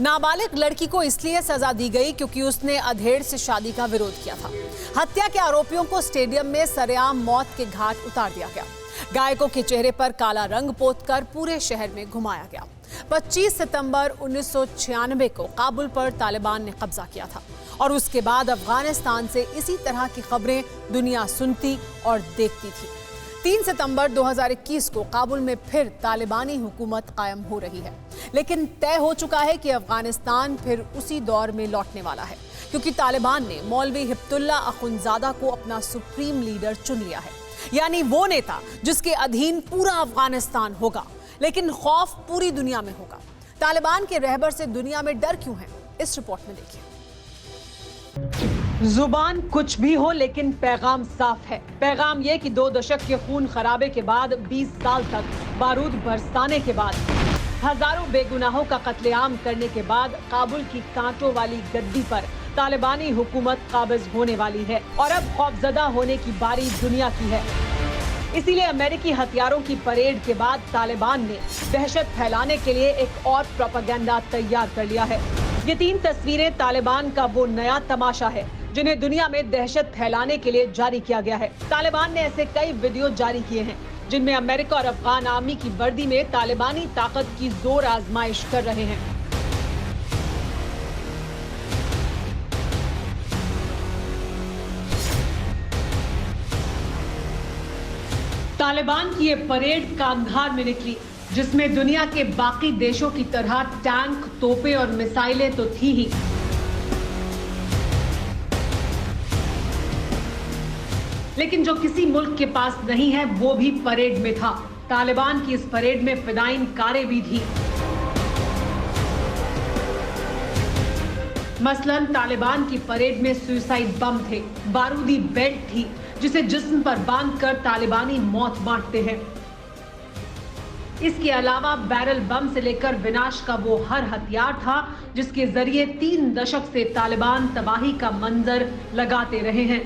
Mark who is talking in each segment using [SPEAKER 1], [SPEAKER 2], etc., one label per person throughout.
[SPEAKER 1] नाबालिग लड़की को इसलिए सजा दी गई क्योंकि उसने अधेड़ से शादी का विरोध किया था। हत्या के आरोपियों को स्टेडियम में सरेआम मौत के घाट उतार दिया गया। गायकों के चेहरे पर काला रंग पोतकर पूरे शहर में घुमाया गया। 25 सितंबर 1996 को काबुल पर तालिबान ने कब्जा किया था और उसके बाद अफगानिस्तान से इसी तरह की खबरें दुनिया सुनती और देखती थी। 3 सितंबर 2021 को काबुल में फिर तालिबानी हुकूमत कायम हो रही है, लेकिन तय हो चुका है कि अफगानिस्तान फिर उसी दौर में लौटने वाला है, क्योंकि तालिबान ने मौलवी हिब्तुल्ला अखुंज़ादा को अपना सुप्रीम लीडर चुन लिया है, यानी वो नेता जिसके अधीन पूरा अफगानिस्तान होगा, लेकिन खौफ पूरी दुनिया में होगा। तालिबान के रहबर से दुनिया में डर क्यों है, इस रिपोर्ट में देखिए। जुबान कुछ भी हो, लेकिन पैगाम साफ है। पैगाम ये कि 2 दशक के खून खराबे के बाद, 20 साल तक बारूद बरसाने के बाद, हजारों बेगुनाहों का कत्लेआम करने के बाद काबुल की कांटों वाली गद्दी पर तालिबानी हुकूमत काबिज होने वाली है और अब खौफजदा होने की बारी दुनिया की है। इसीलिए अमेरिकी हथियारों की परेड के बाद तालिबान ने दहशत फैलाने के लिए एक और प्रोपेगेंडा तैयार कर लिया है। ये 3 तस्वीरें तालिबान का वो नया तमाशा है जिन्हें दुनिया में दहशत फैलाने के लिए जारी किया गया है। तालिबान ने ऐसे कई वीडियो जारी किए हैं जिनमें अमेरिका और अफगान आर्मी की वर्दी में तालिबानी ताकत की जोर आजमाइश कर रहे हैं। तालिबान की ये परेड कांधार में निकली, जिसमें दुनिया के बाकी देशों की तरह टैंक, तोपें और मिसाइलें तो थी ही, लेकिन जो किसी मुल्क के पास नहीं है वो भी परेड में था। तालिबान की इस परेड में फिदाइन कारें भी थी। मसलन तालिबान की परेड में सुसाइड बम थे, बारूदी बेल्ट थी जिसे जिस्म पर बांधकर तालिबानी मौत बांटते हैं। इसके अलावा बैरल बम से लेकर विनाश का वो हर हथियार था जिसके जरिए 3 दशक से तालिबान तबाही का मंजर लगाते रहे हैं।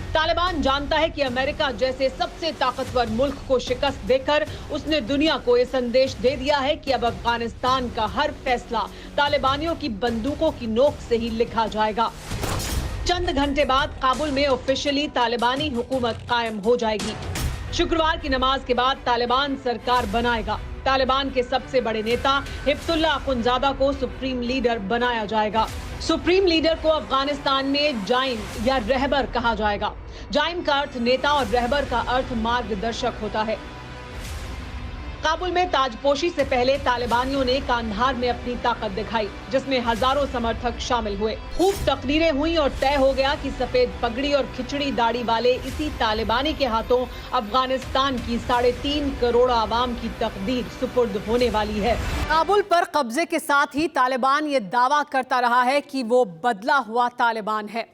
[SPEAKER 1] तालिबान जानता है कि अमेरिका जैसे सबसे ताकतवर मुल्क को शिकस्त देकर उसने दुनिया को ये संदेश दे दिया है कि अब अफगानिस्तान का हर फैसला तालिबानियों की बंदूकों की नोक से ही लिखा जाएगा। चंद घंटे बाद काबुल में ऑफिशियली तालिबानी हुकूमत कायम हो जाएगी। शुक्रवार की नमाज के बाद तालिबान सरकार बनाएगा। तालिबान के सबसे बड़े नेता हिब्तुल्ला अखुंज़ादा को सुप्रीम लीडर बनाया जाएगा। सुप्रीम लीडर को अफगानिस्तान में जाइम या रहबर कहा जाएगा। जाइम का अर्थ नेता और रहबर का अर्थ मार्गदर्शक होता है। काबुल में ताजपोशी से पहले तालिबानियों ने कांधार में अपनी ताकत दिखाई, जिसमें हजारों समर्थक शामिल हुए। खूब तकरीरें हुई और तय हो गया कि सफेद पगड़ी और खिचड़ी दाढ़ी वाले इसी तालिबानी के हाथों अफगानिस्तान की 3.5 करोड़ आवाम की तकदीर सुपुर्द होने वाली है। काबुल पर कब्जे के साथ ही तालिबान ये दावा करता रहा है कि वो बदला हुआ तालिबान है,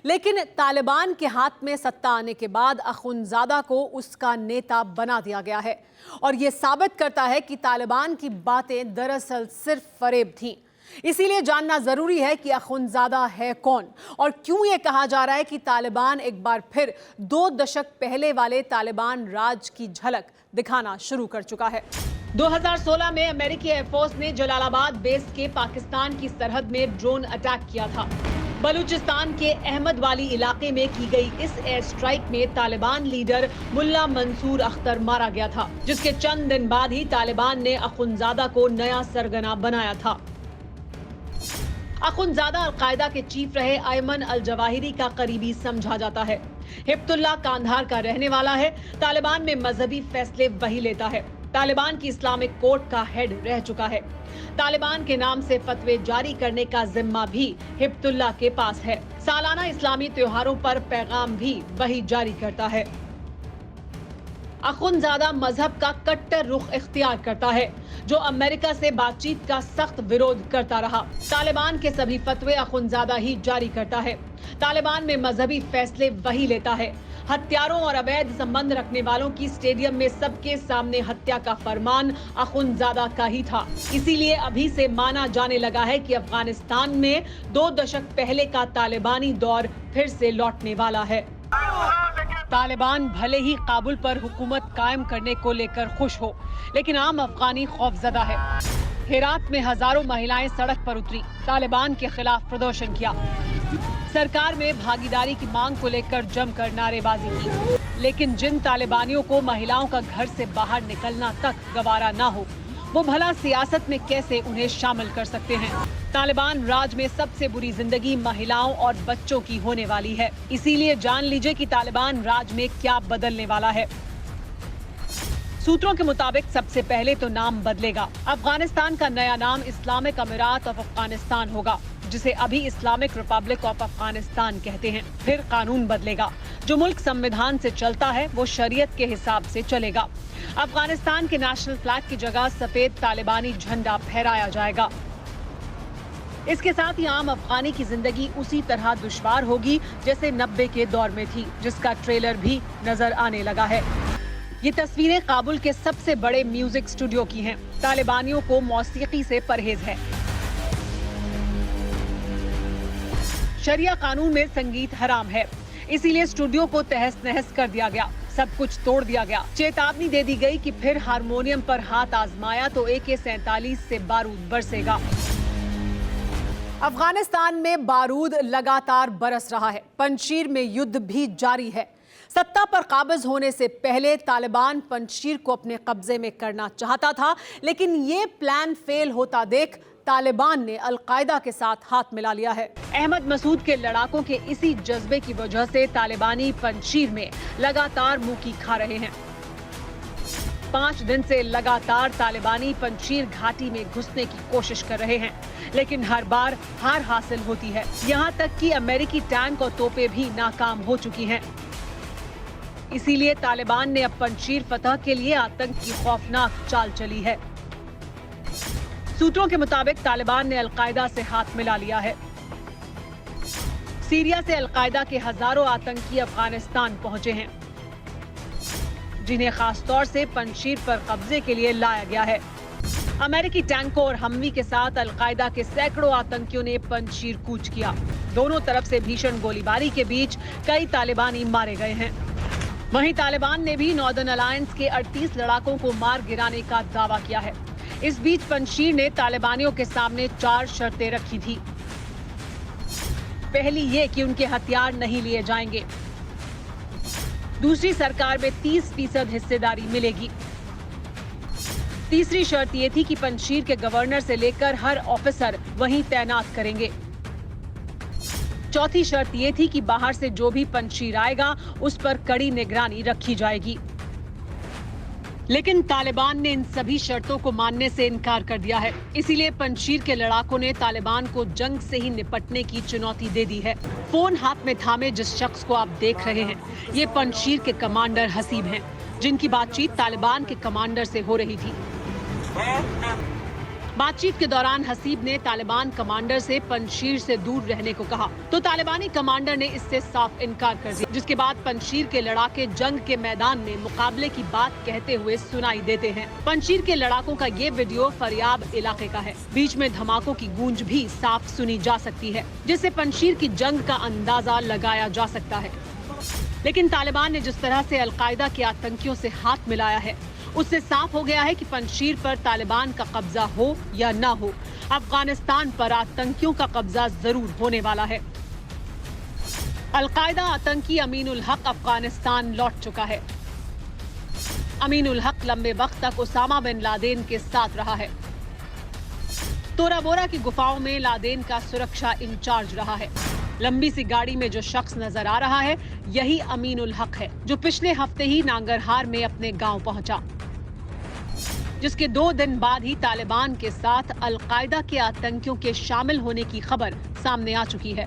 [SPEAKER 1] लेकिन तालिबान के हाथ में सत्ता आने के बाद अखुंज़ादा को उसका नेता बना दिया गया है और ये साबित करता है कि तालिबान की बातें दरअसल सिर्फ फरेब थीं। इसीलिए जानना जरूरी है कि अखुंज़ादा है कौन और क्यों ये कहा जा रहा है कि तालिबान एक बार फिर 2 दशक पहले वाले तालिबान राज की झलक दिखाना शुरू कर चुका है। 2016 में अमेरिकी एयरफोर्स ने जलालाबाद बेस के पाकिस्तान की सरहद में ड्रोन अटैक किया था। बलूचिस्तान के अहमद वाली इलाके में की गई इस एयर स्ट्राइक में तालिबान लीडर मुल्ला मंसूर अख्तर मारा गया था, जिसके चंद दिन बाद ही तालिबान ने अखुंज़ादा को नया सरगना बनाया था। अखुंज़ादा अल-कायदा के चीफ रहे अयमन अल-जवाहिरी का करीबी समझा जाता है। हिब्तुल्ला कांधार का रहने वाला है। तालिबान में मजहबी फैसले वही लेता है। तालिबान की इस्लामिक कोर्ट का हेड रह चुका है। तालिबान के नाम से फतवे जारी करने का जिम्मा भी हिब्तुल्ला के पास है। सालाना इस्लामी त्योहारों पर पैगाम भी वही जारी करता है। अखुंज़ादा मजहब का कट्टर रुख इख्तियार करता है, जो अमेरिका से बातचीत का सख्त विरोध करता रहा। तालिबान के सभी फतवे अखुंज़ादा ही जारी करता है। तालिबान में मजहबी फैसले वही लेता है। हत्यारों और अवैध संबंध रखने वालों की स्टेडियम में सबके सामने हत्या का फरमान अखुंज़ादा का ही था। इसीलिए अभी से माना जाने लगा है कि अफगानिस्तान में 2 दशक पहले का तालिबानी दौर फिर से लौटने वाला है। तालिबान भले ही काबुल पर हुकूमत कायम करने को लेकर खुश हो, लेकिन आम अफगानी खौफजदा है। हेरात में हजारों महिलाएं सड़क पर उतरी, तालिबान के खिलाफ प्रदर्शन किया। सरकार में भागीदारी की मांग को लेकर जमकर नारेबाजी की, लेकिन जिन तालिबानियों को महिलाओं का घर से बाहर निकलना तक गवारा ना हो, वो भला सियासत में कैसे उन्हें शामिल कर सकते हैं। तालिबान राज में सबसे बुरी जिंदगी महिलाओं और बच्चों की होने वाली है। इसीलिए जान लीजिए कि तालिबान राज में क्या बदलने वाला है। सूत्रों के मुताबिक सबसे पहले तो नाम बदलेगा। अफगानिस्तान का नया नाम इस्लामिक अमीरात ऑफ अफगानिस्तान होगा, जिसे अभी इस्लामिक रिपब्लिक ऑफ अफगानिस्तान कहते हैं। फिर कानून बदलेगा। जो मुल्क संविधान से चलता है वो शरीयत के हिसाब से चलेगा। अफगानिस्तान के नेशनल फ्लैग की जगह सफेद तालिबानी झंडा फहराया जाएगा। इसके साथ ही आम अफगानी की जिंदगी उसी तरह दुश्वार होगी जैसे 90 के दौर में थी, जिसका ट्रेलर भी नजर आने लगा है। ये तस्वीरें काबुल के सबसे बड़े म्यूजिक स्टूडियो की हैं। तालिबानियों को मौसीकी से परहेज है। शरिया कानून में संगीत हराम है, इसीलिए स्टूडियो को तहस नहस कर दिया गया, सब कुछ तोड़ दिया गया। चेतावनी दे दी गई कि फिर हारमोनियम पर हाथ आजमाया तो AK-47 से बारूद बरसेगा। अफगानिस्तान में बारूद लगातार बरस रहा है। पंजशीर में युद्ध भी जारी है। सत्ता पर काबिज होने से पहले तालिबान पंजशीर को अपने कब्जे में करना चाहता था, लेकिन ये प्लान फेल होता देख तालिबान ने अलकायदा के साथ हाथ मिला लिया है। अहमद मसूद के लड़ाकों के इसी जज्बे की वजह से तालिबानी पंजशीर में लगातार मुंह खा रहे हैं। 5 दिन से लगातार तालिबानी पंजशीर घाटी में घुसने की कोशिश कर रहे हैं, लेकिन हर बार हार हासिल होती है। यहाँ तक कि अमेरिकी टैंक और तोपें भी नाकाम हो चुकी हैं। इसीलिए तालिबान ने अब पंजशीर फतह के लिए आतंक की खौफनाक चाल चली है। सूत्रों के मुताबिक तालिबान ने अलकायदा से हाथ मिला लिया है। सीरिया से अलकायदा के हजारों आतंकी अफगानिस्तान पहुंचे हैं, जिन्हें खास तौर से पंजशीर पर कब्जे के लिए लाया गया है। अमेरिकी टैंकों और हमवी के साथ अलकायदा के सैकड़ों आतंकियों ने पंजशीर कूच किया। दोनों तरफ से भीषण गोलीबारी के बीच कई तालिबानी मारे गए हैं। वहीं तालिबान ने भी नॉर्दर्न अलायंस के 38 लड़ाकों को मार गिराने का दावा किया है। इस बीच पंजशीर ने तालिबानियों के सामने 4 शर्तें रखी थी। पहली ये कि उनके हथियार नहीं लिए जाएंगे। दूसरी, सरकार में 30% हिस्सेदारी मिलेगी। तीसरी शर्त ये थी कि पंजशीर के गवर्नर से लेकर हर ऑफिसर वहीं तैनात करेंगे। चौथी शर्त ये थी कि बाहर से जो भी पंजशीर आएगा उस पर कड़ी निगरानी रखी जाएगी। लेकिन तालिबान ने इन सभी शर्तों को मानने से इनकार कर दिया है। इसीलिए पंजशीर के लड़ाकों ने तालिबान को जंग से ही निपटने की चुनौती दे दी है। फोन हाथ में थामे जिस शख्स को आप देख रहे हैं, ये पंजशीर के कमांडर हसीब हैं, जिनकी बातचीत तालिबान के कमांडर से हो रही थी। बातचीत के दौरान हसीब ने तालिबान कमांडर से पंजशीर से दूर रहने को कहा, तो तालिबानी कमांडर ने इससे साफ इनकार कर दिया, जिसके बाद पंजशीर के लड़ाके जंग के मैदान में मुकाबले की बात कहते हुए सुनाई देते हैं। पंजशीर के लड़ाकों का ये वीडियो फरियाब इलाके का है। बीच में धमाकों की गूंज भी साफ सुनी जा सकती है, जिससे पंजशीर की जंग का अंदाजा लगाया जा सकता है। लेकिन तालिबान ने जिस तरह से अलकायदा के आतंकियों से हाथ मिलाया है, उससे साफ हो गया है कि पंजशीर पर तालिबान का कब्जा हो या ना हो, अफगानिस्तान पर आतंकियों का कब्जा जरूर होने वाला है। अलकायदा आतंकी अमीन उल हक अफगानिस्तान लौट चुका है। अमीन उल हक लंबे वक्त तक उसामा बिन लादेन के साथ रहा है। तोरा बोरा की गुफाओं में लादेन का सुरक्षा इंचार्ज रहा है। लंबी सी गाड़ी में जो शख्स नजर आ रहा है, यही अमीन उल हक है, जो पिछले हफ्ते ही नांगरहार में अपने गांव पहुंचा, जिसके 2 दिन बाद ही तालिबान के साथ अलकायदा के आतंकियों के शामिल होने की खबर सामने आ चुकी है।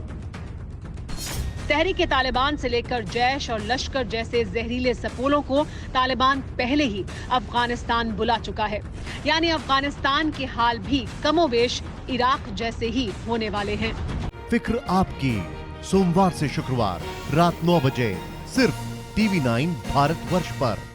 [SPEAKER 1] तहरीक तालिबान से लेकर जैश और लश्कर जैसे जहरीले सपोलों को तालिबान पहले ही अफगानिस्तान बुला चुका है। यानी अफगानिस्तान के हाल भी कमोबेश इराक जैसे ही होने वाले हैं।
[SPEAKER 2] फिक्र आपकी, सोमवार से शुक्रवार रात 9 बजे सिर्फ TV9 भारतवर्ष पर।